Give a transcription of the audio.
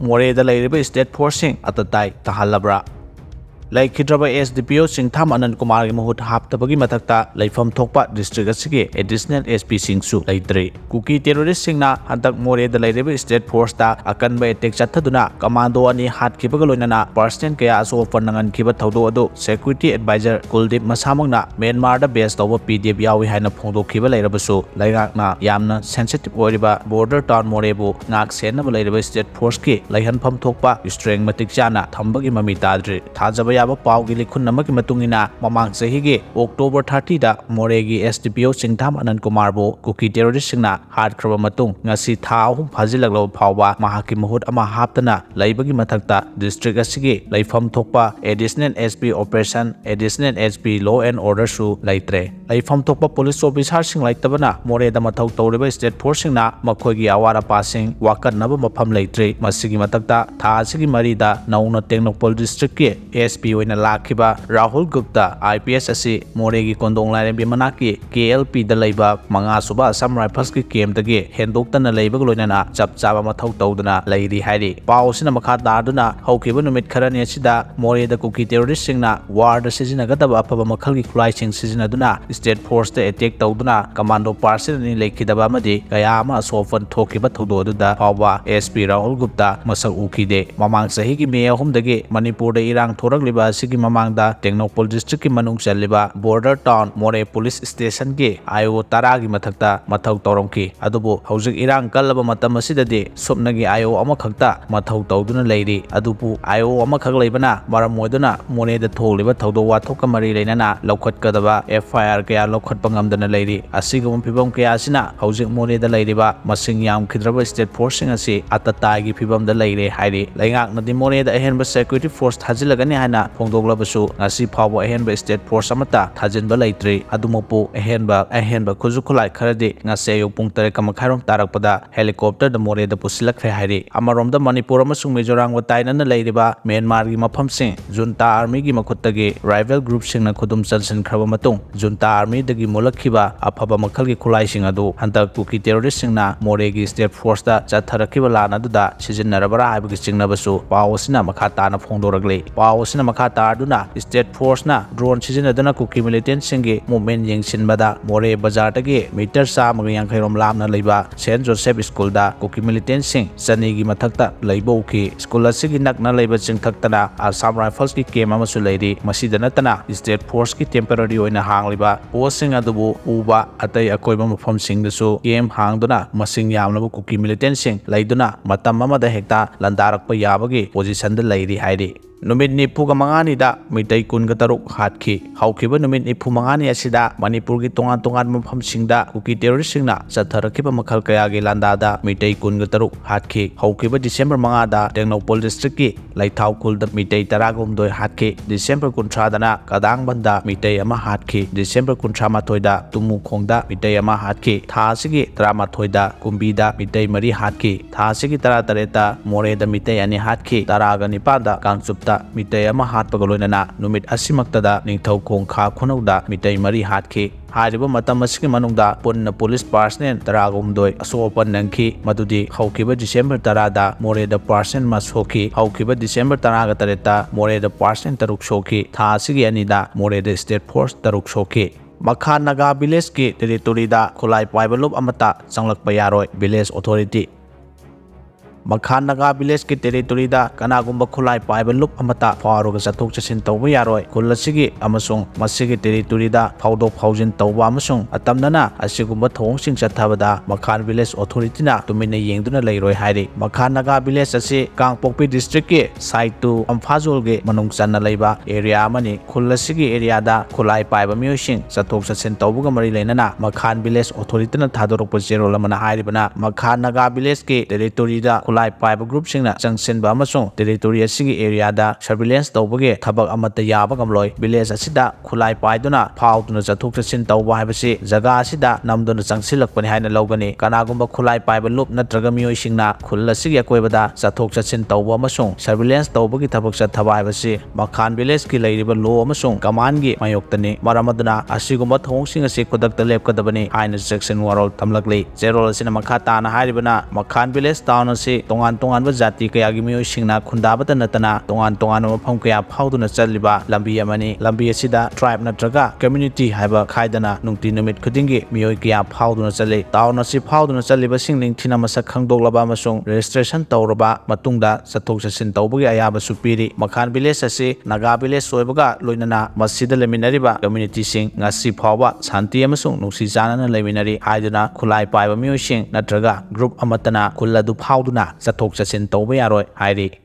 Moreh Da Leidoub State Forcing Atatai Tahalabra Leikhidraba SDPO Singtham Anand Kumar gi mahut haptabagi mathakta leifam thokpa district asigi additional SP singsu leitre kuki terrorist singna hantak Moreh Da Leidoub state force ta akanba attack chathaduna commando ani hatkibaga loinana personnel kaya aso fanangan kiba thodo adu security advisor Kuldip Masamangna Myanmar da base toba PDF yawi haina phongdokhiba leirabasu laigakna yamna sensitive oiriba border town Moreh bu ngak senna Leidoub state force ki leihanpham thokpa strength matik chana thambagi mami tadri thajaba Pau gi likhun namaki matungina mamang sahigi October 30 da Moreh gi SDPO Singtham Anand Kumar bo kuki terrorist singna hard kraba matung ngasi tha ahum phajilaglo phawba mahaki mahut ama haptana leibagi mathakta district asigi leifam thokpa additional SP operation additional SP law and order su leitre leifam thokpa police officer sing laitabana Moreh da mathau tawriba state force singna makhoigi awara passing wakan naba mafam leitre masigi mathakta tha asigi mari da nauna Teknopol district ki SP oina lakhiba Rahul Gupta IPS asi Moreh gi kondong lairembi manaki KLP da leiba manga suba Assam Rifles ki camp dagi hendoktana leiba loinana chap chaba mathau tawduna leiri hairi pau sina makha tarduna haukiba numit kharani asida Moreh da kuki terrorist singna war da sijinagadaba afaba makhal gi khulai sing sijinaduna state force da attack tawduna commando parcel ni lekhidaba amadi kaya ama sofan thokiba thodo da pawba SP Rahul Gupta masak ukide mamang sahi gi me ahum dagi Manipur da irang thoragliba asigi mamangda Teknopol district ki manung challiba border town Moreh police station ki IO tara gi mathakta mathau tawramki adubu haujik irang kallaba matam asidadi supnagi IO ama khakta mathau tawduna leiri adubu IO ama khak leibana maram moiduna Moreh da tholiba thawdo wathok mari leinana lokhat kadaba FIR kaya lokhat pangamdana leiri asigum phibam kaya asina haujik Moreh da leiriba masing yam khidraba state force asi atatai gi phibam da leire hairi leingak nadi Moreh da ahenba security force thajilagani haina phongdoglabasu ngasi phawba ahenba state force amata thajinba leitre adumopu ahenba khujukhulai kharadi ngase yo pung tare kamakhairom tarakpada helicopter da Moreh da pusilakre hairi amarom da Manipur amasung Mizoram wa tainana leiriba Myanmar gi mafam sing junta army gi makhuttagi rival group singna khudum chansin khraba matung junta army dagi molakhiba afaba makhal gi khulai sing adu hantak kuki terrorist singna Moreh gi state force da chatharakiba lana duda sijinnarabara haibagi chingnabasu pawasina makha tana phongdoragle pawasina makha tarduna state force na drone sizinaduna kuki militant singi movement yengsinbada Moreh bazar tagi meter sa magayang khairom lamna leiba Saint Joseph school da kuki militant sing chani gi mathakta leiba uki school asigi nakna leiba chingthaktana Assam Rifles ki camp amasu leiri masidana tana state force ki temporary oina hangliba posting adubu uba atai akoiba mafam singdasu camp hangduna masing yamnabu kuki militant sing leiduna matam amada hekta landarakpa yabagi position da leiri hairi Numit nipuga mangani da mitai kun ga taruk hatki haukiba numit nipu mangani asida Manipur gi tongan mafam singda kuki terrorist singna chatharakiba makhal kaya gi landa da mitai kun ga taruk hatki haukiba December manga da Teknopol district ki Laithau khul da mitai taragum doi hatki December 13 dana kadang banda mitai ama hatki December 13 da tumu khongda mitai ama hatki tha sigi 13 da kumbi da mitai mari hatki tha sigi 13 da Moreh da mitai ani hatki taraga nipa da kangchup mitai ama hatpaga loinana numit asimaktada ningthau khong kha khunauda mitai mari hatki hariba matam asigi manungda punna police personnel taragumdoi asopan nangki madudi haukiba December 10 da Moreh da personnel masoki haukiba December 10 da Moreh da personnel taruk soki tha asigi anida Moreh da state force taruk soki Makhan Naga village ki territory da khulai paibalup amata changlakpa yaroi village authority Makhan Naga village ki territory da kanagumba khulai paiba lup amata faruga chathok chasin tawba yaroi kulasigi amasung masigi territory da phawdok phawjin tawba amasung atamnana asigumba thongsing chathabada Makhan village authority na tumina yengduna leiroi hairi Makhan Naga village asi Kangpokpi district ki side to Amphazol ge manung channa leiba area amani kulasigi area da khulai paiba miosing chathok chasin tawbuga mari leinana Makhan village authority na thadorokpa zero lamana hairibana Makhan Naga village ki territory da khulai paiba group singna changsinba amasung territory asigi area da surveillance tawbage thabak amata yaba gamloi village asida khulai paiduna phawduna chathok chasin tawba haibasi jaga asida namduna changsilakpani haina logani kanagumba khulai paiba lup natraga mioi singna khul asigi akoibada chathok chasin tawba amasung surveillance tawbagi thabak chathaba haibasi Makhan village ki leiriba law amasung command gi mayoktani maramaduna asigumba thongsing asi khudakta lepkadabani haina section warol tamlakli zero asina makha tana hairibana Makhan village town asi tongan tonganba jati kayagi miyosingna khundabata natana tongan tongan mafam kaya phauduna chaliba lambi amani lambi asida tribe natraga community haiba khaidana nungti numit khudingi miyoi kaya phauduna chali tauna si phauduna chaliba singling thina masak khangdoklaba amasung registration tawraba matungda chathok chasin tawbagi ayaba supiri Makhan village asi Naga village soibaga loinana masida leminariba community sing ngasi phawba santi amasung nungsi janana leminari haiduna khulai paiba miyosing natraga group amatana khuladu phauduna chathok chasin tawba yaroi hairi